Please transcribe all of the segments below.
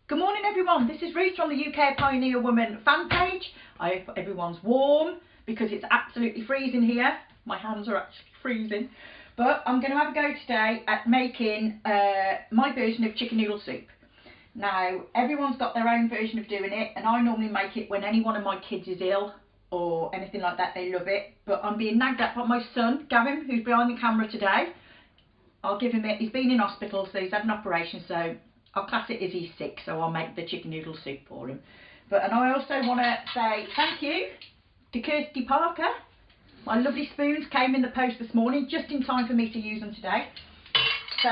Good morning everyone, this is Ruth from the UK Pioneer Woman fan page. I hope everyone's warm because it's absolutely freezing here. My hands are actually freezing. But I'm going to have a go today at making my version of chicken noodle soup. Now everyone's got their own version of doing it, and I normally make it when any one of my kids is ill or anything like that. They love it, but I'm being nagged at by my son Gavin, who's behind the camera today. I'll give him it. He's been in hospital, so he's had an operation, so I'll class it as he's sick, so I'll make the chicken noodle soup for him. And I also want to say thank you to Kirsty Parker. My lovely spoons came in the post this morning, just in time for me to use them today. So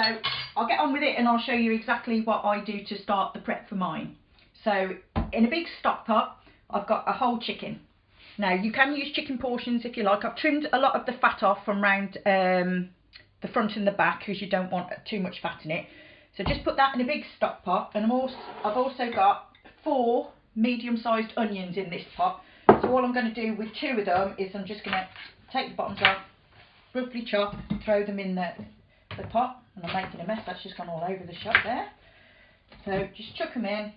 I'll get on with it and I'll show you exactly what I do to start the prep for mine. So in a big stock pot, I've got a whole chicken. Now you can use chicken portions if you like. I've trimmed a lot of the fat off from round the front and the back because you don't want too much fat in it. So just put that in a big stock pot, and I've also got 4 medium-sized onions in this pot. So all I'm going to do with 2 of them is I'm just going to take the bottoms off, roughly chop, throw them in the pot, and I'm making a mess. That's just gone all over the shop there. So just chuck them in.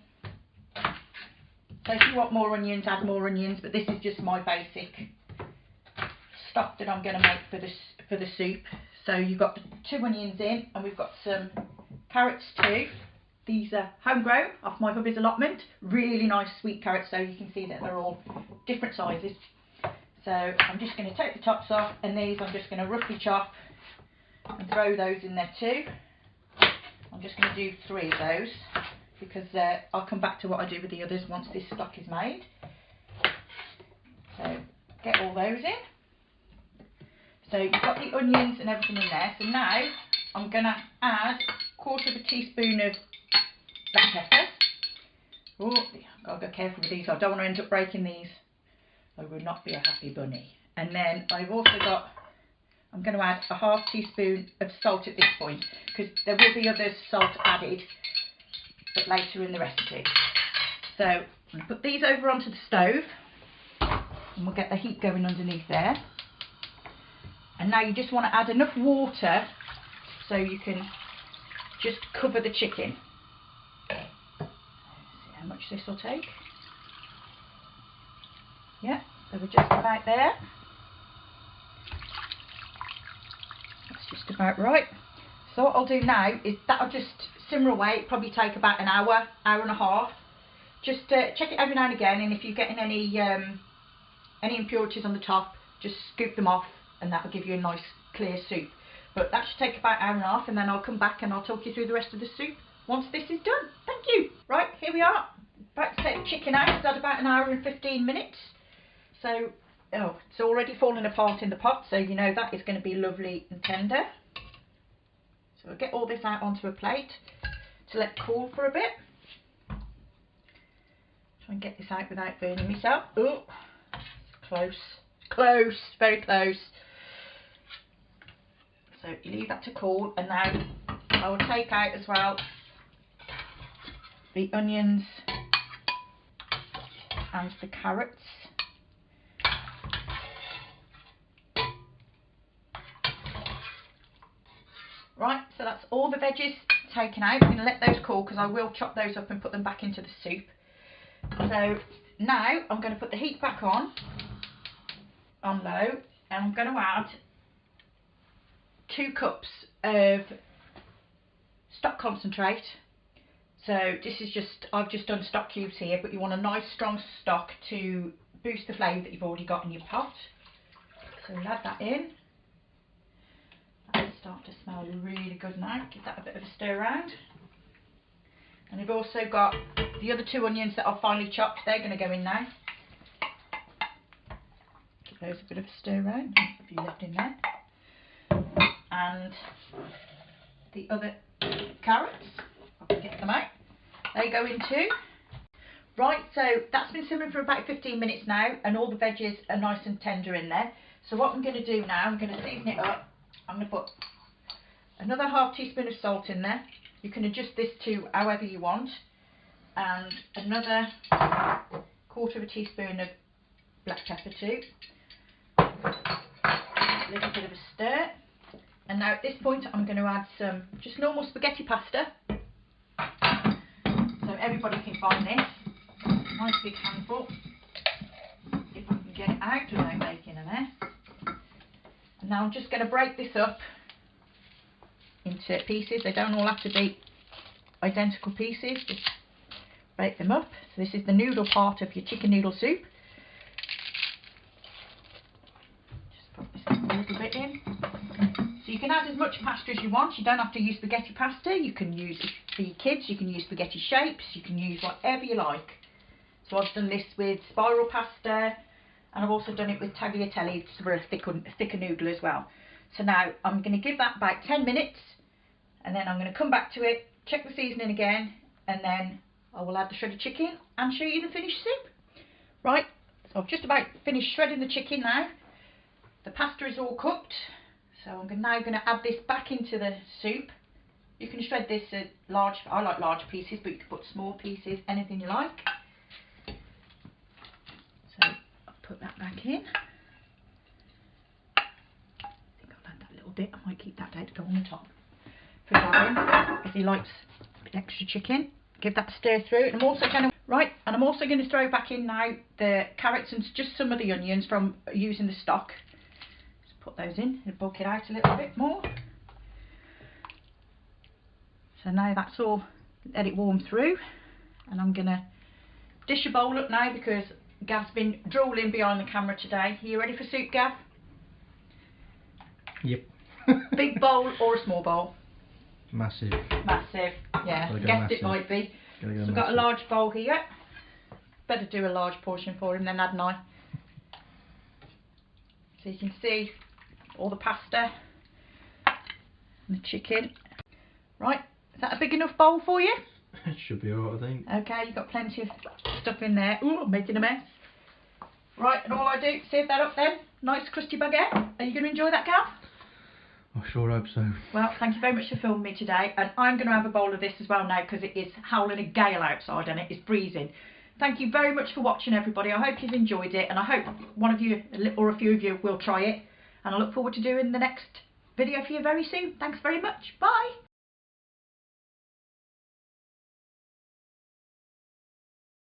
So if you want more onions, add more onions, but this is just my basic stock that I'm going to make for the soup. So you've got the 2 onions in, and we've got some carrots too. These are homegrown off my hubby's allotment. Really nice sweet carrots, so you can see that they're all different sizes. So I'm just going to take the tops off, and these I'm just going to roughly chop and throw those in there too. I'm just going to do 3 of those because I'll come back to what I do with the others once this stock is made. So get all those in. So you've got the onions and everything in there. So now I'm going to add 1/4 teaspoon of black pepper. Oh, I've got to go careful with these. I don't want to end up breaking these. I will not be a happy bunny. And then I'm going to add 1/2 teaspoon of salt at this point, because there will be other salt added, but later in the recipe. So I'm going to put these over onto the stove, and we'll get the heat going underneath there. And now you just want to add enough water so you can just cover the chicken. See how much this will take. Yeah, so we're just about there. That's just about right. So what I'll do now is that'll just simmer away. It'll probably take about an hour, hour and a half. Just check it every now and again, and if you're getting any impurities on the top, just scoop them off, and that'll give you a nice clear soup. But that should take about an hour and a half, and then I'll come back and I'll talk you through the rest of the soup once this is done. Thank you. Right, here we are. About to take the chicken out. It's had about an hour and 15 minutes. So, oh, it's already falling apart in the pot, so you know that is going to be lovely and tender. So I'll get all this out onto a plate to let cool for a bit. Try and get this out without burning myself. Oh, close. Close, very close. So you leave that to cool, and now I will take out as well the onions and the carrots. Right, so that's all the veggies taken out. I'm going to let those cool because I will chop those up and put them back into the soup. So now I'm going to put the heat back on low, and I'm going to add 2 cups of stock concentrate. So this is I've just done stock cubes here, but you want a nice strong stock to boost the flavour that you've already got in your pot. So we'll add that in. That'll start to smell really good now. Give that a bit of a stir around. And I've also got the other 2 onions that I've finely chopped. They're going to go in now. Give those a bit of a stir around. A few left in there. And the other carrots, I can get them out. They go in too. Right, so that's been simmering for about 15 minutes now, and all the veggies are nice and tender in there. So what I'm going to do now, I'm going to season it up. I'm going to put another 1/2 teaspoon of salt in there. You can adjust this to however you want. And another 1/4 teaspoon of black pepper too. A little bit of a stir. And now at this point I'm going to add some just normal spaghetti pasta. So everybody can find this. Nice big handful. If I can get it out without making a mess. And now I'm just going to break this up into pieces. They don't all have to be identical pieces. Just break them up. So this is the noodle part of your chicken noodle soup. Just put this a little bit in. So you can add as much pasta as you want. You don't have to use spaghetti pasta. You can use, for your kids, you can use spaghetti shapes. You can use whatever you like. So I've done this with spiral pasta, and I've also done it with tagliatelle for a thicker noodle as well. So now I'm going to give that about 10 minutes, and then I'm going to come back to it, check the seasoning again, and then I will add the shredded chicken and show you the finished soup. Right, so I've just about finished shredding the chicken now. The pasta is all cooked, so I'm now going to add this back into the soup. You can shred this at large, I like large pieces, but you can put small pieces, anything you like. So I'll put that back in. I think I'll add that little bit. I might keep that out to go on the top for Darren, if he likes a bit extra chicken. Give that a stir through. And I'm also going to throw back in now the carrots and just some of the onions from using the stock. Just put those in and bulk it out a little bit more. So now that's all, let it warm through, and I'm going to dish a bowl up now because Gav's been drooling behind the camera today. Are you ready for soup, Gav? Yep. Big bowl or a small bowl? Massive. Massive, yeah. Guessed massive. It might be. So I've got a large bowl here. Better do a large portion for him than hadn't I? So you can see all the pasta and the chicken. Right, is that a big enough bowl for you? It should be alright, I think. Okay, you've got plenty of stuff in there. Ooh, I'm making a mess. Right, and all I do, serve that up then. Nice crusty baguette. Are you going to enjoy that, Gav? I sure hope so. Well, thank you very much for filming me today, and I'm going to have a bowl of this as well now because it is howling a gale outside and it is freezing. Thank you very much for watching, everybody. I hope you've enjoyed it, and I hope one of you or a few of you will try it, and I look forward to doing the next video for you very soon. Thanks very much. Bye.